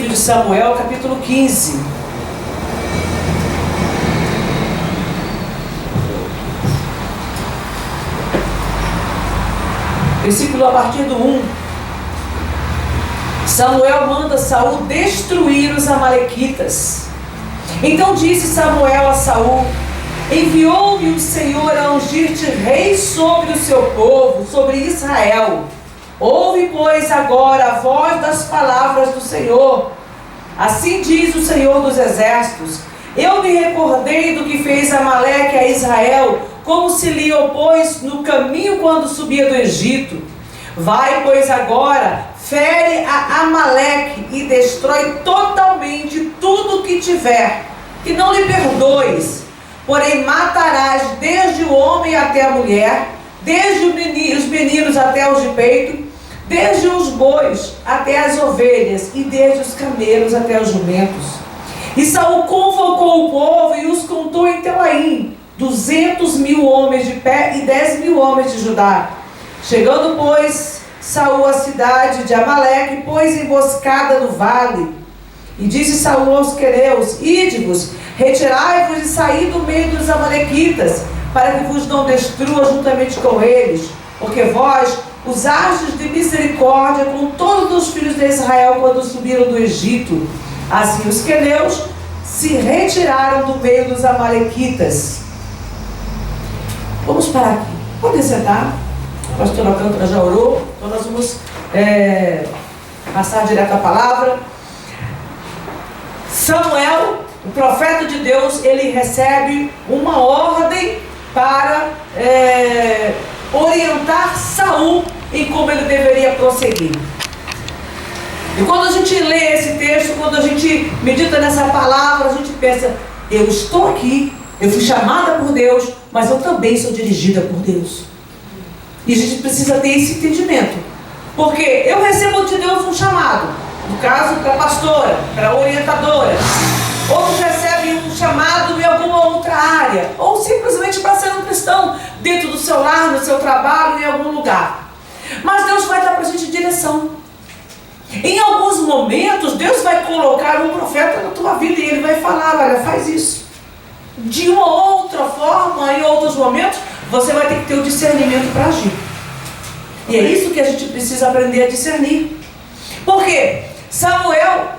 de Samuel, capítulo 15. Versículo a partir do 1. Samuel manda Saul destruir os amalequitas. Então disse Samuel a Saul: enviou-me o Senhor a ungir-te rei sobre o seu povo, sobre Israel. Ouve, pois, agora a voz das palavras do Senhor. Assim diz o Senhor dos Exércitos: eu me recordei do que fez Amaleque a Israel, como se lhe opôs no caminho quando subia do Egito. Vai, pois, agora, fere a Amaleque e destrói totalmente tudo que tiver, que não lhe perdoes. Porém matarás desde o homem até a mulher, desde os meninos até os de peito, desde os bois até as ovelhas, e desde os camelos até os jumentos. E Saul convocou o povo e os contou em Telaim, 200.000 homens de pé e 10.000 homens de Judá. Chegando, pois, Saul à cidade de Amaleque, pôs emboscada no vale. E disse Saul aos quereus: ide-vos, retirai-vos e saí do meio dos amalequitas, para que vos não destrua juntamente com eles, porque vós usastes de misericórdia com todos os filhos de Israel quando subiram do Egito. Assim os queneus se retiraram do meio dos amalequitas. Vamos parar aqui. Podem sentar. A pastora Alcântara já orou. Então nós vamos passar direto a palavra. Samuel, o profeta de Deus, ele recebe uma ordem para orientar Saul em como ele deveria prosseguir. E quando a gente lê esse texto, quando a gente medita nessa palavra, a gente pensa: eu estou aqui, eu fui chamada por Deus, mas eu também sou dirigida por Deus. E a gente precisa ter esse entendimento, porque eu recebo de Deus um chamado, no caso para pastora, para orientadora. Outros recebem um chamado em alguma outra área, ou simplesmente para ser um cristão dentro do seu lar, no seu trabalho, em algum lugar. Mas Deus vai dar para a gente direção. Em alguns momentos Deus vai colocar um profeta na tua vida e ele vai falar: olha, faz isso. De uma outra forma, em outros momentos, você vai ter que ter o discernimento para agir. E é isso que a gente precisa aprender a discernir. Porque Samuel,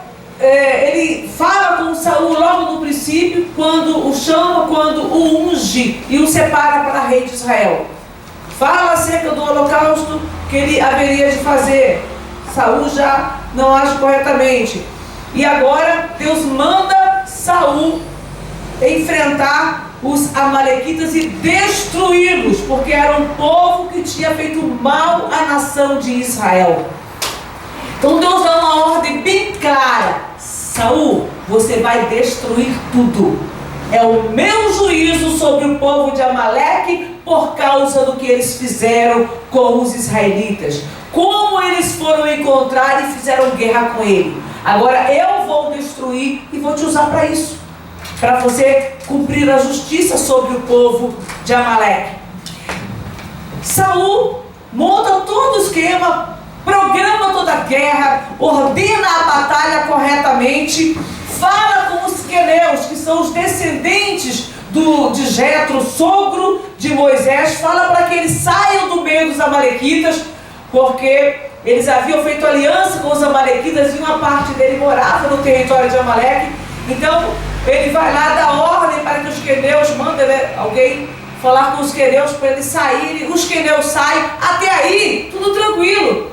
ele fala com Saul logo no princípio, quando o chama, quando o unge e o separa para rei de Israel. Fala acerca do holocausto que ele haveria de fazer. Saul já não age corretamente. E agora Deus manda Saul enfrentar os amalequitas e destruí-los, porque era um povo que tinha feito mal à nação de Israel. Então Deus dá uma ordem bem clara: Saul, você vai destruir tudo. É o meu juízo sobre o povo de Amaleque por causa do que eles fizeram com os israelitas. Como eles foram encontrar e fizeram guerra com ele. Agora eu vou destruir e vou te usar para isso, para você cumprir a justiça sobre o povo de Amaleque. Saul monta todo o esquema, programa toda a guerra, ordena a batalha corretamente, fala com os queneus, que são os descendentes de Jetro, sogro de Moisés, fala para que eles saiam do meio dos amalequitas, porque eles haviam feito aliança com os amalequitas e uma parte dele morava no território de Amaleque. Então ele vai lá dar ordem para que os queneus, manda alguém falar com os queneus para eles saírem. Os queneus saem. Até aí tudo tranquilo,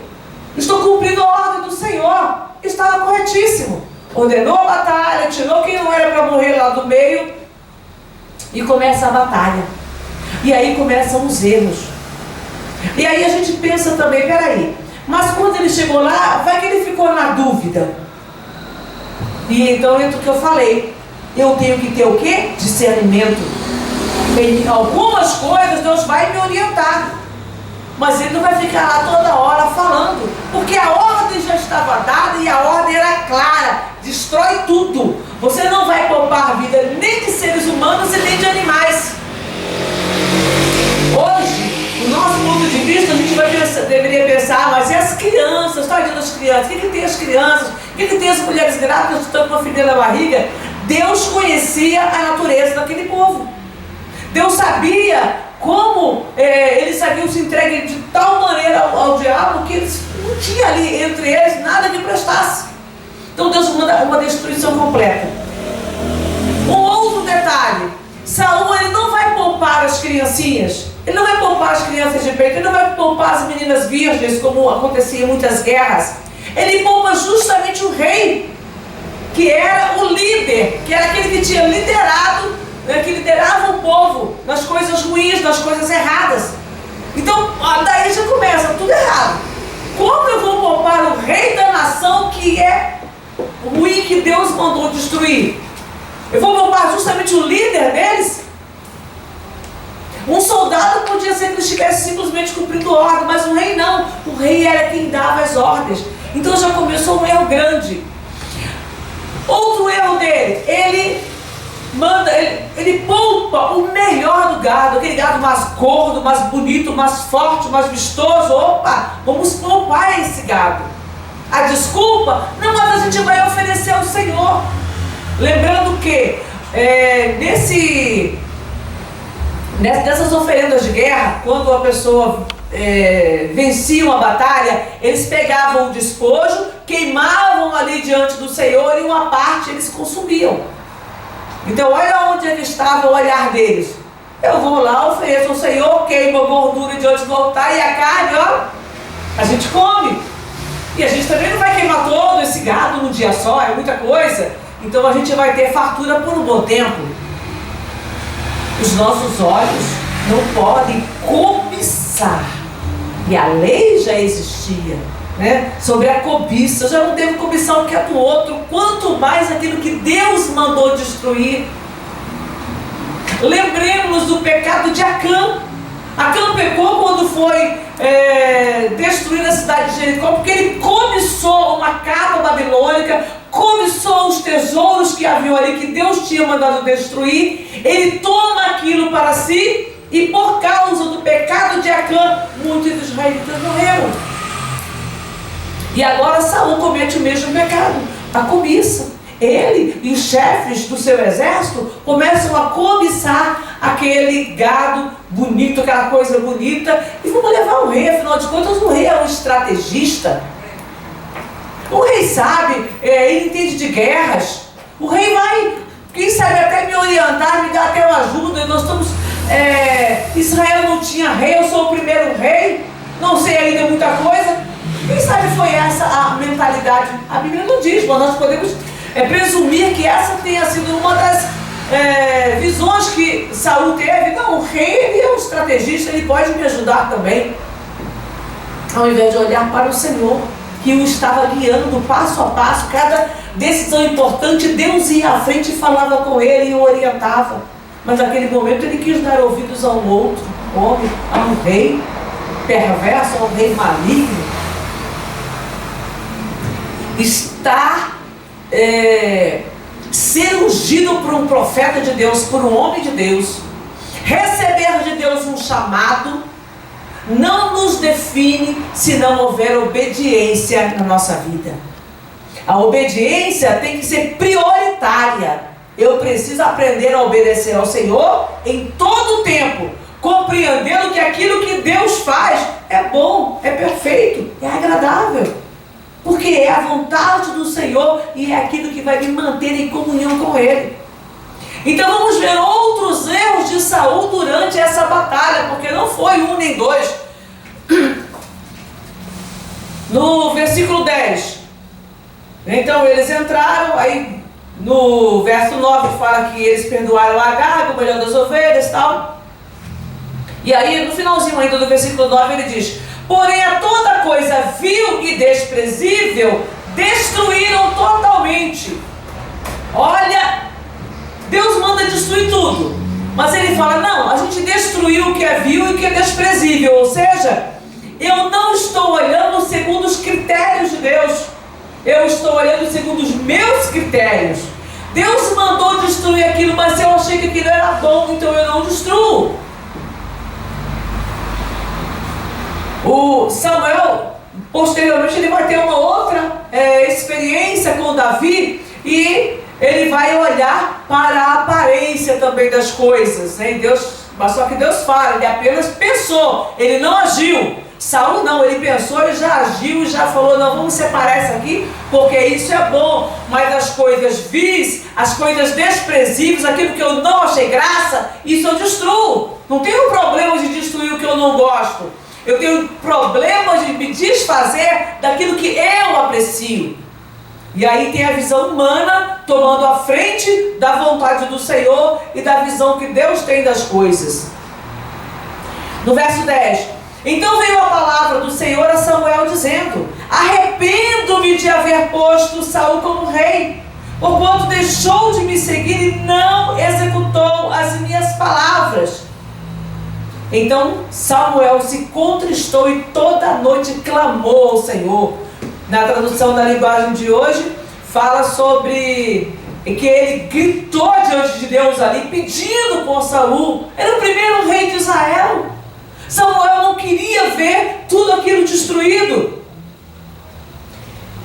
estou cumprindo a ordem do Senhor, estava corretíssimo. Ordenou a batalha, tirou quem não era para morrer lá do meio, e começa a batalha. E aí começam os erros. E aí a gente pensa também: peraí, mas quando ele chegou lá, vai que ele ficou na dúvida. E então entra o que eu falei: eu tenho que ter o quê? Discernimento. Em algumas coisas Deus vai me orientar, mas ele não vai ficar lá toda hora falando, porque a ordem já estava dada e a ordem era clara: destrói tudo. Você não vai poupar a vida nem de seres humanos e nem de animais. Hoje, do nosso ponto de vista, a gente deveria pensar: mas e as crianças, tadinhas das crianças? O que tem as crianças? O que tem as mulheres grávidas que estão com a filha na barriga? Deus conhecia a natureza daquele povo. Deus sabia como eles haviam se entregue de tal maneira ao diabo que eles não tinha ali entre eles nada que prestasse. Então Deus manda uma destruição completa. Um outro detalhe: Saul, ele não vai poupar as criancinhas, ele não vai poupar as crianças de peito, ele não vai poupar as meninas virgens, como acontecia em muitas guerras. Ele poupa justamente o rei, que era o líder, que era aquele que tinha liderado, que liderava o povo nas coisas ruins, nas coisas erradas. Então, daí já começa tudo errado. Como eu vou poupar o rei da nação que é ruim, que Deus mandou destruir? Eu vou poupar justamente o líder deles? Um soldado podia ser que ele estivesse simplesmente cumprindo ordem, mas o rei não. O rei era quem dava as ordens. Então já começou um erro grande. Outro erro dele: ele poupa o melhor do gado, aquele gado mais gordo, mais bonito, mais forte, mais vistoso. Opa, vamos poupar esse gado. A desculpa: não, mas a gente vai oferecer ao Senhor. Lembrando que nessas oferendas de guerra, quando a pessoa vencia uma batalha, eles pegavam o despojo, queimavam ali diante do Senhor e uma parte eles consumiam. Então olha onde ele estava o olhar deles. Eu vou lá, ofereço ao Senhor, queimo a gordura diante do altar e a carne, ó, a gente come. E a gente também não vai queimar todo esse gado num dia só, é muita coisa. Então a gente vai ter fartura por um bom tempo. Os nossos olhos não podem cobiçar. E a lei já existia, né? Sobre a cobiça. Eu já não devo cobiçar o que é do outro, quanto mais aquilo que Deus mandou destruir. Lembremos do pecado de Acã. Acã pecou quando foi destruir a cidade de Jericó, porque ele cobiçou uma capa babilônica, cobiçou os tesouros que haviam ali, que Deus tinha mandado destruir. Ele toma aquilo para si, e por causa do pecado de Acã, muitos israelitas morreram. E agora Saul comete o mesmo pecado, a cobiça. Ele e os chefes do seu exército começam a cobiçar aquele gado bonito, aquela coisa bonita, e vamos levar o rei. Afinal de contas, o rei é um estrategista. O rei sabe, ele entende de guerras. O rei vai, quem sabe, até me orientar, me dar até uma ajuda. Nós estamos, Israel não tinha rei, eu sou o primeiro rei, não sei ainda muita coisa. Quem sabe foi essa a mentalidade? A Bíblia não diz, mas nós podemos presumir que essa tenha sido uma das visões que Saul teve. Não, o rei, ele é um estrategista, ele pode me ajudar também. Ao invés de olhar para o Senhor, que o estava guiando passo a passo, cada decisão importante, Deus ia à frente e falava com ele e o orientava. Mas naquele momento ele quis dar ouvidos a um outro homem, a um rei perverso, a um rei maligno. Ser ungido por um profeta de Deus, por um homem de Deus, receber de Deus um chamado, não nos define se não houver obediência na nossa vida. A obediência tem que ser prioritária. Eu preciso aprender a obedecer ao Senhor em todo o tempo, compreendendo que aquilo que Deus faz é bom, é perfeito, é agradável, porque é a vontade do Senhor e é aquilo que vai me manter em comunhão com Ele. Então vamos ver outros erros de Saul durante essa batalha, porque não foi um nem dois. No versículo 10, então eles entraram, aí no verso 9 fala que eles perdoaram Agag, o melhor das ovelhas e tal. E aí no finalzinho ainda do versículo 9 ele diz: porém a toda coisa vil e desprezível destruíram totalmente. Olha, Deus manda destruir tudo, mas ele fala: não, a gente destruiu o que é vil e o que é desprezível. Ou seja, eu não estou olhando segundo os critérios de Deus, eu estou olhando segundo os meus critérios. Deus mandou destruir aquilo, mas eu achei que aquilo era bom, então eu não destruo. O Samuel posteriormente ele vai ter uma outra experiência com Davi, e ele vai olhar para a aparência também das coisas, né? Mas só que Deus fala, ele apenas pensou, ele não agiu. Saul não, ele pensou, ele já agiu e já falou, não, vamos separar isso aqui, porque isso é bom, mas as coisas vis, as coisas desprezíveis, aquilo que eu não achei graça, isso eu destruo. Não tenho problema de destruir o que eu não gosto, eu tenho problema de me desfazer daquilo que eu aprecio. E aí tem a visão humana tomando a frente da vontade do Senhor e da visão que Deus tem das coisas. No verso 10, então veio a palavra do Senhor a Samuel dizendo: arrependo-me de haver posto Saul como rei, porquanto deixou de me seguir e não executou as minhas palavras. Então Samuel se contristou e toda a noite clamou ao Senhor. Na tradução da linguagem de hoje, fala sobre que ele gritou diante de Deus ali, pedindo por Saul. Era o primeiro rei de Israel. Samuel não queria ver tudo aquilo destruído.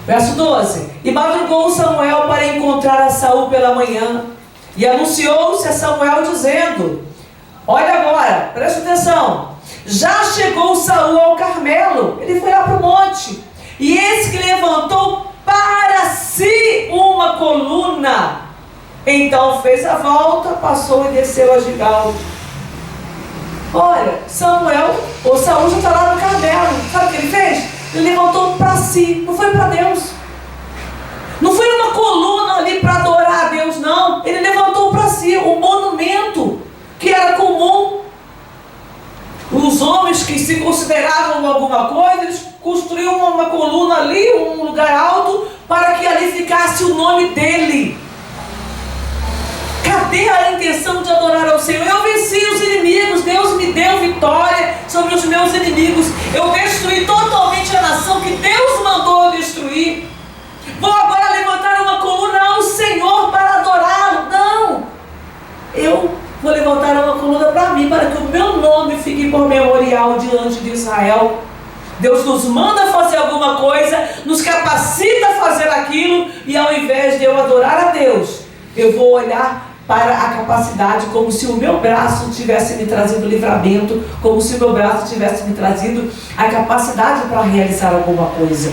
Verso 12. E madrugou Samuel para encontrar a Saul pela manhã, e anunciou-se a Samuel dizendo: olha agora, presta atenção, já chegou Saul ao Carmelo. Ele foi lá para o monte, e eis que levantou para si uma coluna. Então fez a volta, passou e desceu a Gilgal. Olha, Saul já está lá no Carmelo. Sabe o que ele fez? Ele levantou para si, não foi para Deus. Não foi uma coluna ali para adorar a Deus, não. Ele levantou para si um monumento que era comum. Os homens que se consideravam alguma coisa, eles construíam uma coluna ali, um lugar alto, para que ali ficasse o nome dele. Cadê a intenção de adorar ao Senhor? Eu venci os inimigos, Deus me deu vitória sobre os meus inimigos. Eu destruí totalmente a nação que Deus mandou eu destruir. Vou agora levantar uma coluna ao Senhor para adorá-lo. Não! Eu vou levantar uma coluna para mim, para que o meu nome fique por memorial diante de Israel. Deus nos manda fazer alguma coisa, nos capacita a fazer aquilo, e ao invés de eu adorar a Deus, eu vou olhar para a capacidade, como se o meu braço tivesse me trazido livramento, como se o meu braço tivesse me trazido a capacidade para realizar alguma coisa.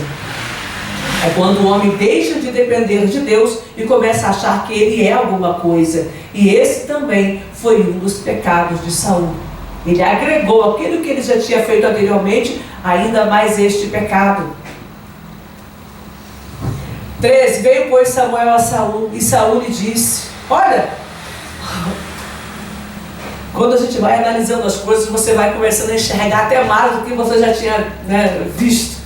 É quando o homem deixa de depender de Deus e começa a achar que ele é alguma coisa. E esse também foi um dos pecados de Saul. Ele agregou aquilo que ele já tinha feito anteriormente, ainda mais este pecado. 13. Veio, pois, Samuel a Saul, e Saul lhe disse: olha, quando a gente vai analisando as coisas, você vai começando a enxergar até mais do que você já tinha visto.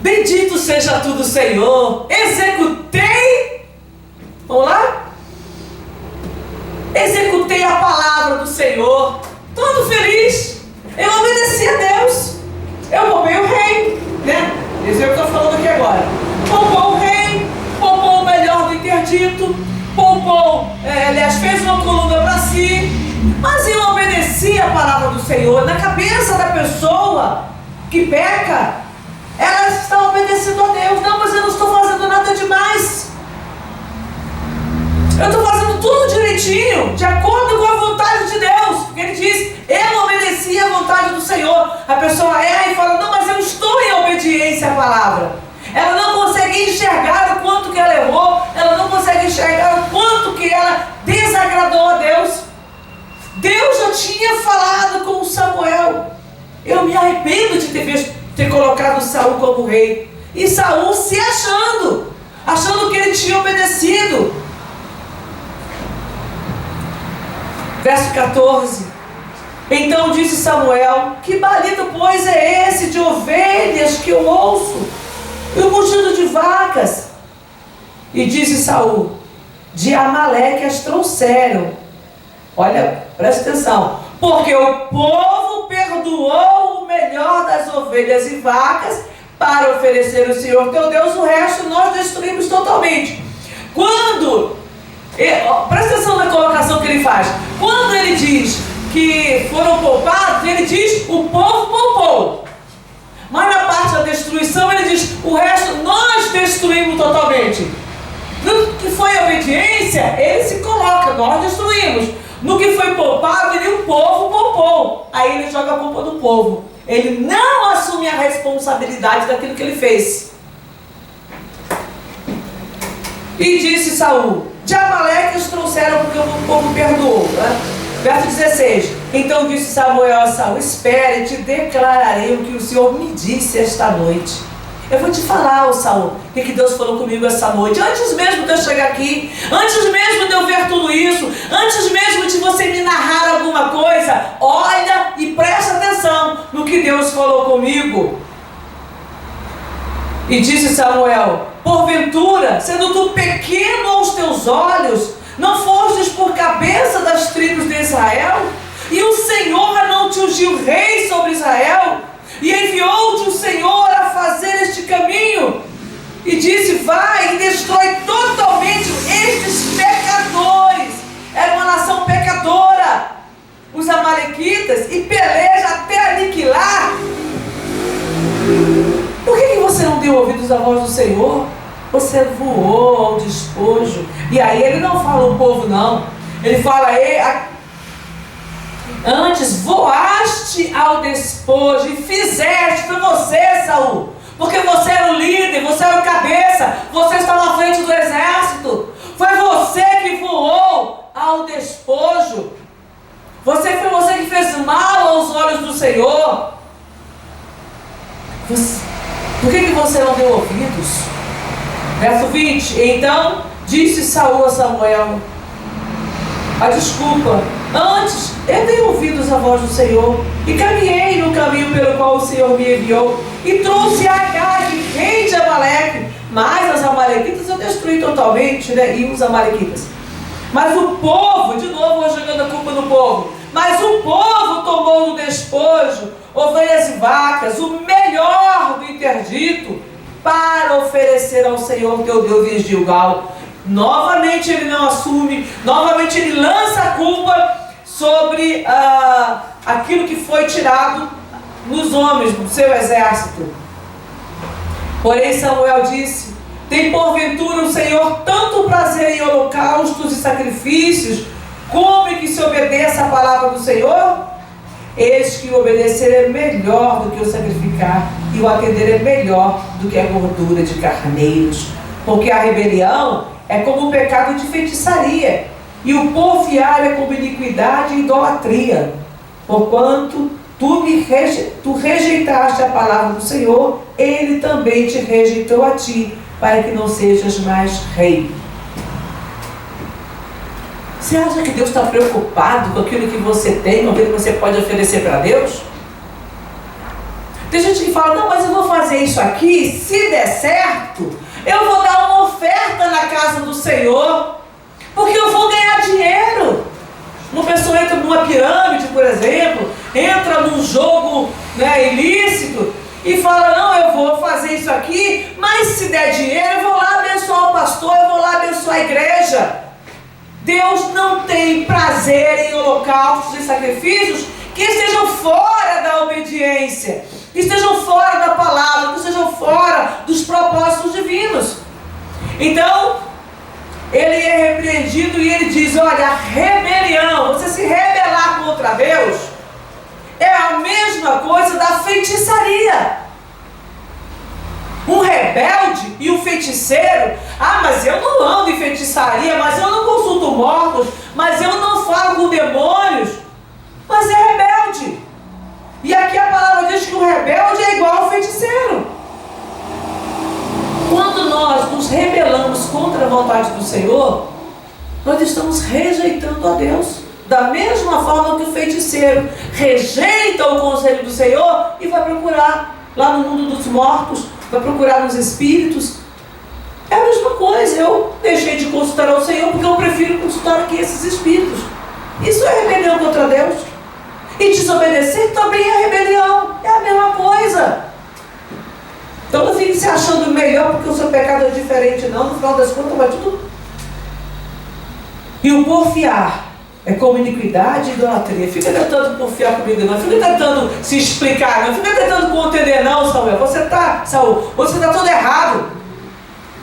Bendito seja tu do Senhor, executei, vamos lá? Executei a palavra do Senhor, todo feliz, eu obedeci a Deus, eu poupei o rei, né? Isso é o que eu estou falando aqui agora. Poupou o rei, poupou o melhor do interdito, poupou, aliás, fez uma coluna para si, mas eu obedeci a palavra do Senhor. Na cabeça da pessoa que peca, ela está obedecendo a Deus. Não, mas eu não estou fazendo nada demais, eu estou fazendo tudo direitinho, de acordo com a vontade de Deus. Porque ele diz: eu obedeci a vontade do Senhor. A pessoa erra e fala: não, mas eu estou em obediência à palavra. Ela não consegue enxergar o quanto que ela errou, ela não consegue enxergar o quanto que ela desagradou a Deus. Deus já tinha falado com Samuel: eu me arrependo de ter colocado Saul como rei. E Saul se achando que ele tinha obedecido. Verso 14. Então disse Samuel: que balido, pois, é esse de ovelhas que eu ouço, e o mugido de vacas? E disse Saul: de Amaleque as trouxeram. Olha, presta atenção. Porque o povo perdoou o melhor das ovelhas e vacas para oferecer ao Senhor teu Deus, o resto nós destruímos totalmente. Presta atenção na colocação que ele faz. Quando ele diz que foram poupados, ele diz: o povo poupou. Mas na parte da destruição ele diz, o resto nós destruímos totalmente. No que foi obediência, ele se coloca, nós destruímos. No que foi poupado, o povo poupou. Aí ele joga a culpa do povo. Ele não assume a responsabilidade daquilo que ele fez. E disse Saul, de Amaleque os trouxeram porque o povo perdoou. Verso 16. Então disse Samuel a Saul, espere, te declararei o que o Senhor me disse esta noite. Eu vou te falar, ô Saul, o que Deus falou comigo essa noite. Antes mesmo de eu chegar aqui, antes mesmo de eu ver tudo isso, antes mesmo de você me narrar alguma coisa, olha e presta atenção no que Deus falou comigo. E disse Samuel, porventura, sendo tu pequeno aos teus olhos, não fostes por cabeça das tribos de Israel? E o Senhor não te ungiu rei sobre Israel? E enviou-te o Senhor a fazer este caminho? E disse, vai e destrói totalmente estes pecadores. Era uma nação pecadora, os amalequitas, e peleja até aniquilar. Por que você não deu ouvidos à voz do Senhor? Você voou ao despojo. E aí ele não fala o povo não. Ele fala, antes voaste ao despojo e fizeste, foi você, Saul. Porque você era o líder, você era o cabeça, você estava à frente do exército. Foi você que voou ao despojo. Foi você que fez mal aos olhos do Senhor. Por que você não deu ouvidos? Verso 20. Então disse Saul a Samuel, desculpa, antes eu dei ouvidos à voz do Senhor e caminhei no caminho pelo qual o Senhor me enviou e trouxe a Agag, rei de Amaleque. Mas as amalequitas eu destruí totalmente, né? E os amalequitas. Mas o povo, de novo vou jogando a culpa no povo, mas o povo tomou no despojo ovelhas e vacas, o melhor do interdito, para oferecer ao Senhor teu Deus em Gilgal. Novamente ele não assume, novamente ele lança a culpa sobre aquilo que foi tirado nos homens do seu exército. Porém Samuel disse, tem porventura o Senhor tanto prazer em holocaustos e sacrifícios, como em que se obedeça a palavra do Senhor? Eis que o obedecer é melhor do que o sacrificar, e o atender é melhor do que a gordura de carneiros. Porque a rebelião é como o pecado de feitiçaria, e o porfiar é como iniquidade e idolatria. Porquanto tu rejeitaste a palavra do Senhor, ele também te rejeitou a ti, para que não sejas mais rei. Você acha que Deus está preocupado com aquilo que você tem, com aquilo que você pode oferecer para Deus? Tem gente que fala, não, mas eu vou fazer isso aqui, se der certo, eu vou dar uma oferta na casa do Senhor, porque eu vou ganhar dinheiro. Uma pessoa entra numa pirâmide, por exemplo, entra num jogo, né, ilícito, e fala, não, eu vou fazer isso aqui, mas se der dinheiro, eu vou lá abençoar o pastor, eu vou lá abençoar a igreja. Deus não tem prazer em holocaustos e sacrifícios que estejam fora da obediência, que estejam fora da palavra, que estejam fora dos propósitos divinos. Então, ele é repreendido e ele diz, olha, a rebelião, você se rebelar contra Deus, é a mesma coisa da feitiçaria. Um rebelde e um feiticeiro, mas eu não ando em feitiçaria, mas eu não consulto mortos, mas eu não falo com demônios, mas é rebelde. E aqui a palavra diz que o rebelde é igual ao feiticeiro. Quando nós nos rebelamos contra a vontade do Senhor, nós estamos rejeitando a Deus. Da mesma forma que o feiticeiro rejeita o conselho do Senhor e vai procurar lá no mundo dos mortos, vai procurar nos espíritos. É a mesma coisa. Eu deixei de consultar ao Senhor porque eu prefiro consultar aqui esses espíritos. Isso é rebelião contra Deus. E desobedecer também é rebelião. É a mesma coisa. Então não fique se achando melhor porque o seu pecado é diferente, não. No final das contas vai tudo. E o porfiar É como iniquidade e idolatria. Fica tentando confiar comigo, não. Fica tentando se explicar, não. Fica tentando contender, não, Saul. Você está todo errado.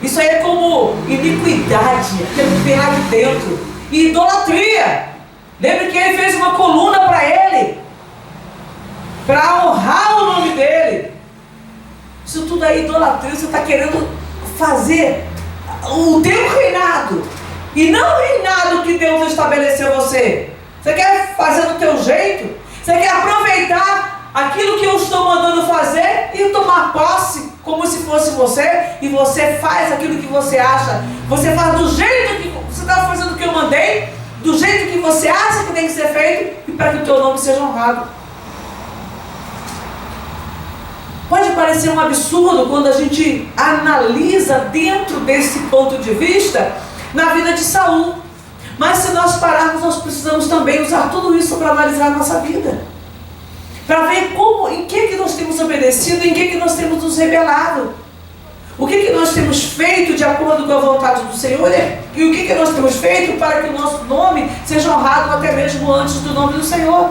Isso aí é como iniquidade, aquilo que tem lá de dentro. E idolatria. Lembre que ele fez uma coluna para ele, para honrar o nome dele. Isso tudo é idolatria. Você está querendo fazer o teu reinado, e não o reinado que Deus estabeleceu você. Você quer fazer do teu jeito? Você quer aproveitar aquilo que eu estou mandando fazer e tomar posse como se fosse você, e você faz aquilo que você acha. Você faz do jeito que você está fazendo o que eu mandei, do jeito que você acha que tem que ser feito, e para que o teu nome seja honrado. Pode parecer um absurdo quando a gente analisa dentro desse ponto de vista na vida de Saul. Mas se nós pararmos, nós precisamos também usar tudo isso para analisar a nossa vida. Para ver em que nós temos obedecido, em que nós temos nos rebelado. O que nós temos feito de acordo com a vontade do Senhor, e o que nós temos feito para que o nosso nome seja honrado até mesmo antes do nome do Senhor.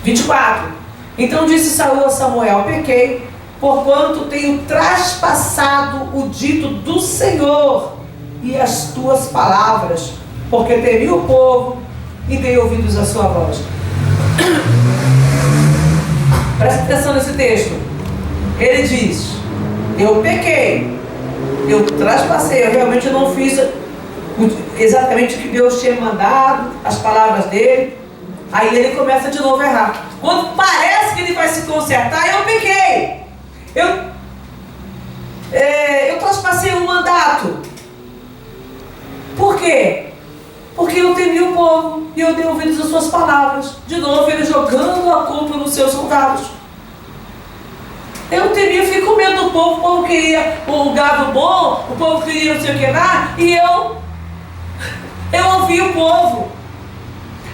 24. Então disse Saul a Samuel: pequei, porquanto tenho traspassado o dito do Senhor e as tuas palavras, porque temi o povo e dei ouvidos à sua voz. Presta atenção nesse texto. Ele diz: eu pequei, eu traspassei, eu realmente não fiz exatamente o que Deus tinha mandado, as palavras dele. Aí ele começa de novo a errar. Quando parece que ele vai se consertar, eu pequei, eu traspassei um mandato. Por quê? Porque eu temi o povo e eu dei ouvidos às suas palavras. De novo ele jogando a culpa nos seus soldados. Eu temi, eu fiquei com medo do povo. O povo queria o gado bom, o povo queria não sei o que lá, e eu ouvi o povo.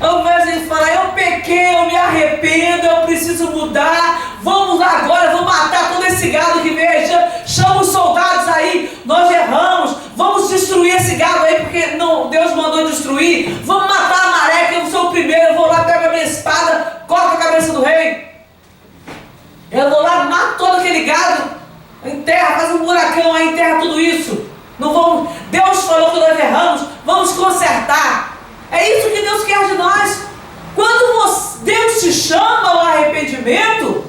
Ao invés de falar: eu pequei, eu me arrependo, eu preciso mudar, vamos lá agora, vamos matar todo esse gado que veio, chama os soldados aí, nós erramos, vamos destruir esse gado aí, porque não, Deus mandou destruir, vamos matar a maré, que eu sou o primeiro, eu vou lá, pego a minha espada, corto a cabeça do rei, eu vou lá, mato todo aquele gado, enterra, faz um buracão aí, enterra tudo isso. Não vamos, Deus falou que nós erramos, vamos consertar. É isso que Deus quer de nós. Quando Deus te chama ao arrependimento,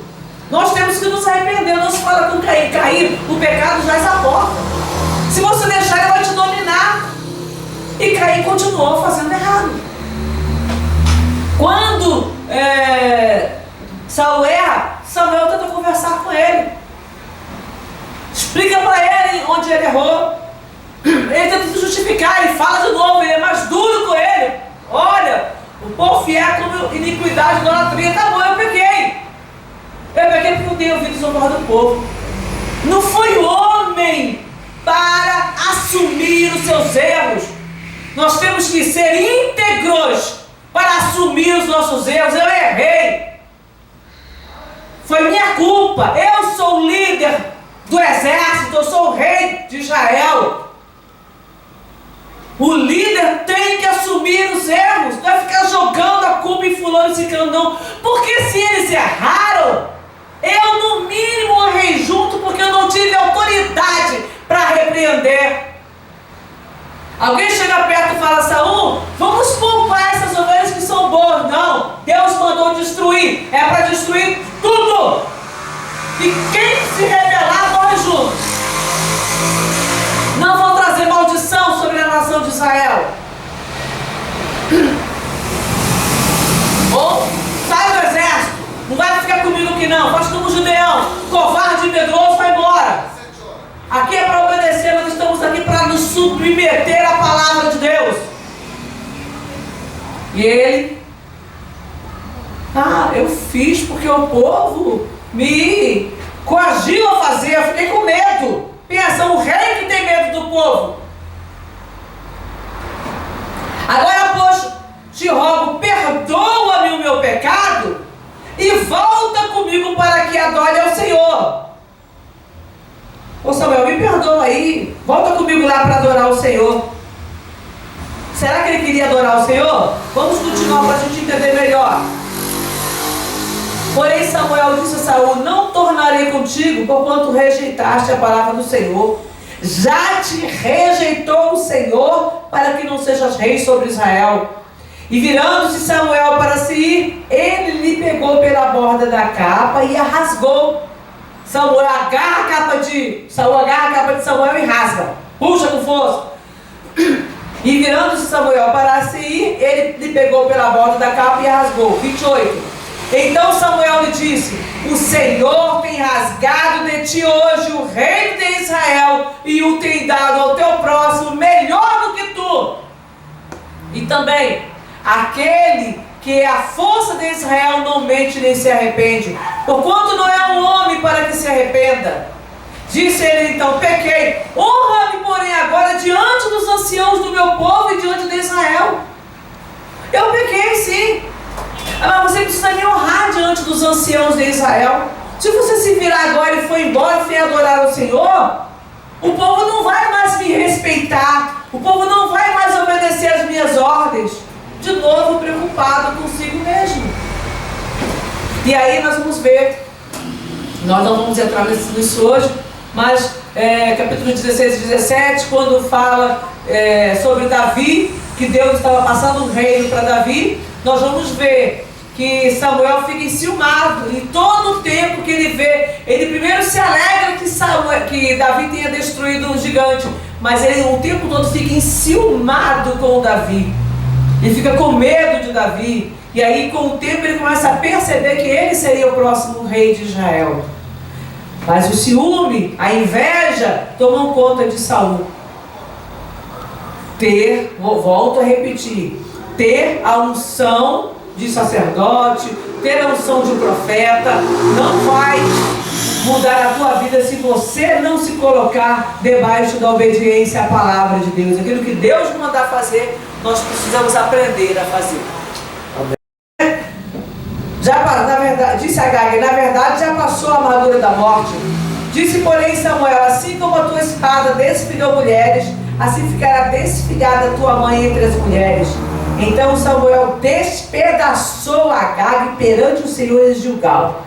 nós temos que nos arrepender. Não se fala com Caim: Caim, o pecado já a porta. Se você deixar, ele vai te dominar. E Caim continuou fazendo errado. Quando Saul erra, Samuel tenta conversar com ele, explica para ele onde ele errou. Ele tenta se justificar, ele fala de novo, ele é mais duro com ele. Olha, o povo fiel como iniquidade, idolatria, tá bom, eu pequei. Eu pequei porque eu dei ouvidos ao voz do povo. Não foi homem para assumir os seus erros. Nós temos que ser íntegros para assumir os nossos erros. Eu errei, foi minha culpa, eu sou o líder do exército, eu sou o rei de Israel. O líder tem que assumir os erros, não é ficar jogando a culpa em fulano e ciclano, não. Porque se eles erraram, eu no mínimo errei junto, porque eu não tive autoridade para repreender. Alguém chega perto e fala: Saul, vamos poupar essas ovelhas que são boas. Não, Deus mandou destruir, é para destruir tudo. E quem se rebelar morre junto. Não vão trazer maldição sobre a nação de Israel. Ou sai do exército, não vai ficar comigo aqui não, faz como Gideão, covarde e medroso, vai embora. Aqui é para obedecer, nós estamos aqui para nos submeter à palavra de Deus. E ele: eu fiz porque o povo me coagiu a fazer, eu fiquei com medo. Pensa, o rei que tem medo do povo. Agora, pois, te rogo, perdoa-me o meu pecado e volta comigo para que adore ao Senhor. Ô Samuel, me perdoa aí, volta comigo lá para adorar o Senhor. Será que ele queria adorar o Senhor? Vamos continuar para a gente entender melhor. Porém Samuel disse a Saul: não tornarei contigo, porquanto rejeitaste a palavra do Senhor. Já te rejeitou o Senhor, para que não sejas rei sobre Israel. E virando-se Samuel para se ir, ele lhe pegou pela borda da capa e a rasgou. Saul agarra a capa de Samuel e rasga. Puxa com força. E virando-se Samuel para se ir, ele lhe pegou pela borda da capa e a rasgou. 28. Então Samuel lhe disse: o Senhor tem rasgado de ti hoje o reino de Israel e o tem dado ao teu próximo melhor do que tu. E também aquele que é a força de Israel não mente nem se arrepende, porquanto não é um homem para que se arrependa. Disse ele então: pequei, honra-me porém agora diante dos anciãos do meu povo e diante de Israel. Eu pequei sim, mas você precisa me honrar diante dos anciãos de Israel. Se você se virar agora e for embora e for adorar o Senhor, o povo não vai mais me respeitar, o povo não vai mais obedecer às minhas ordens. De novo preocupado consigo mesmo. E aí nós vamos ver, nós não vamos entrar nisso hoje, mas capítulo 16 e 17, quando fala sobre Davi, que Deus estava passando um reino para Davi, nós vamos ver que Samuel fica enciumado, e todo o tempo que ele vê, ele primeiro se alegra que Davi tenha destruído um gigante, mas ele o tempo todo fica enciumado com Davi. Ele fica com medo de Davi. E aí com o tempo ele começa a perceber que ele seria o próximo rei de Israel. Mas o ciúme, a inveja tomam conta de Saul. Volto a repetir, ter a unção de sacerdote, ter a unção de um profeta, não vai mudar a tua vida se você não se colocar debaixo da obediência à palavra de Deus. Aquilo que Deus nos mandar fazer, nós precisamos aprender a fazer. Amém. Na verdade, disse Agag: na verdade já passou a amargura da morte. Disse porém Samuel: assim como a tua espada desfilhou mulheres, assim ficará desfilhada a tua mãe entre as mulheres. Então Samuel despedaçou Agag perante o Senhor em Gilgal.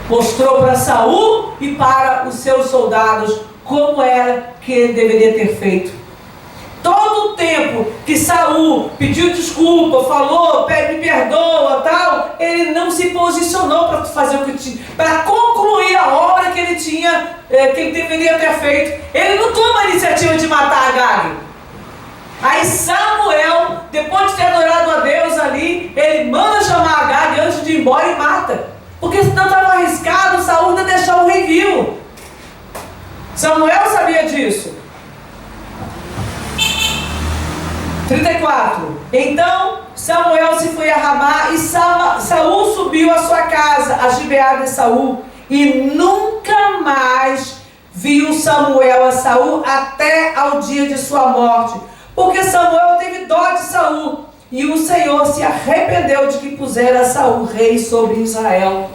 Mostrou para Saul e para os seus soldados como era que ele deveria ter feito. Todo o tempo que Saul pediu desculpa, falou, me perdoa, tal, ele não se posicionou para fazer o que tinha, para concluir a obra que ele tinha, que ele deveria ter feito. Ele não toma a iniciativa de matar Agag. Aí Samuel, depois de ter adorado a Deus ali, ele manda chamar Agag antes de ir embora e mata. Porque senão estava arriscado Saul ainda deixar o rei vivo. Samuel sabia disso. 34. Então Samuel se foi a Ramá e Saul subiu à sua casa, a Gibeá de Saul, e nunca mais viu Samuel a Saul até ao dia de sua morte, porque Samuel teve dó de Saul, e o Senhor se arrependeu de que pusera Saul rei sobre Israel.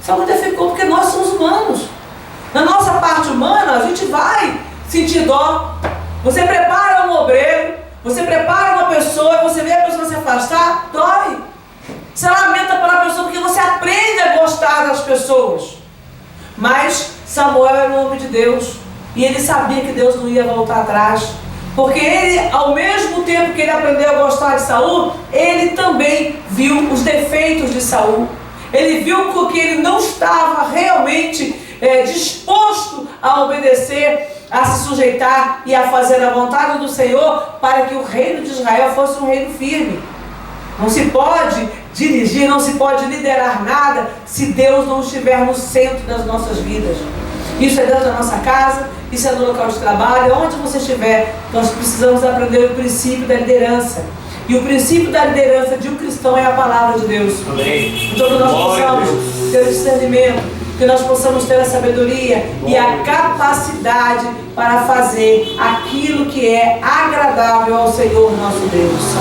Saul ficou porque nós somos humanos. Na nossa parte humana, a gente vai sentir dó. Você prepara um obreiro, você prepara uma pessoa, você vê a pessoa se afastar, dói. Você lamenta pela pessoa porque você aprende a gostar das pessoas. Mas Samuel era o homem de Deus, e ele sabia que Deus não ia voltar atrás. Porque ele, ao mesmo tempo que ele aprendeu a gostar de Saul, ele também viu os defeitos de Saul. Ele viu que ele não estava realmente disposto a obedecer, a se sujeitar e a fazer a vontade do Senhor para que o reino de Israel fosse um reino firme. Não se pode dirigir, não se pode liderar nada se Deus não estiver no centro das nossas vidas. Isso é dentro da nossa casa, isso é no local de trabalho, onde você estiver. Nós precisamos aprender o princípio da liderança. E o princípio da liderança de um cristão é a palavra de Deus. Amém. Então que nós possamos ter o discernimento, que nós possamos ter a sabedoria e a capacidade para fazer aquilo que é agradável ao Senhor nosso Deus.